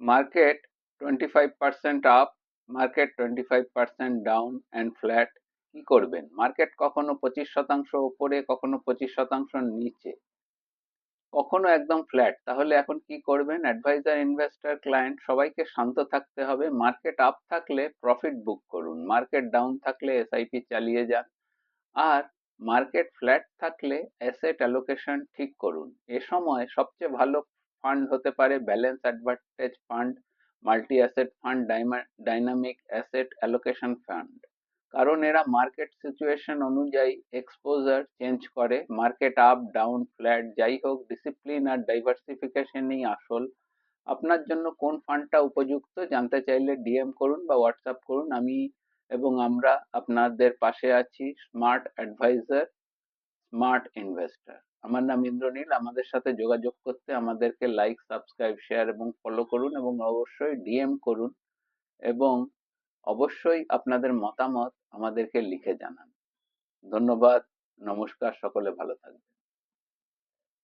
Market 25% up, market 25% down and flat, কি করবেন? Market কখনো 25% উপরে, কখনো 25% নিচে, কখনো একদম ফ্ল্যাট। তাহলে এখন কি করবেন? অ্যাডভাইজার, ইনভেস্টর, ক্লায়েন্ট সবাইকে শান্ত থাকতে হবে। মার্কেট আপ থাকলে প্রফিট বুক করুন, মার্কেট ডাউন থাকলে এসআইপি চালিয়ে যান, আর মার্কেট ফ্ল্যাট থাকলে অ্যাসেট অ্যালোকেশন ঠিক করুন। এ সময় সবচেয়ে ভালো ফান্ড হতে পারে balance advantage fund, multi asset fund, dynamic asset allocation fund. কারণ এরা মার্কেট সিচুয়েশন অনুযায়ী এক্সপোজার চেঞ্জ করে। মার্কেট আপ, ডাউন, ফ্ল্যাট যাই হোক, ডিসিপ্লিন আর ডাইভার্সিফিকেশনই আসল। আপনার জন্য কোন ফান্ডটা উপযুক্ত জানতে চাইলে ডিএম করুন বা হোয়াটসঅ্যাপ করুন। আমরা আপনাদের পাশে আছি। Smart adviser, smart investor. আমার নাম ইন্দ্রনীল। আমাদের সাথে যোগাযোগ করতে আমাদেরকে লাইক, সাবস্ক্রাইব, শেয়ার এবং ফলো করুন, এবং অবশ্যই ডিএম করুন, এবং অবশ্যই আপনাদের মতামত আমাদেরকে লিখে জানান। ধন্যবাদ। নমস্কার। সকলে ভালো থাকবেন।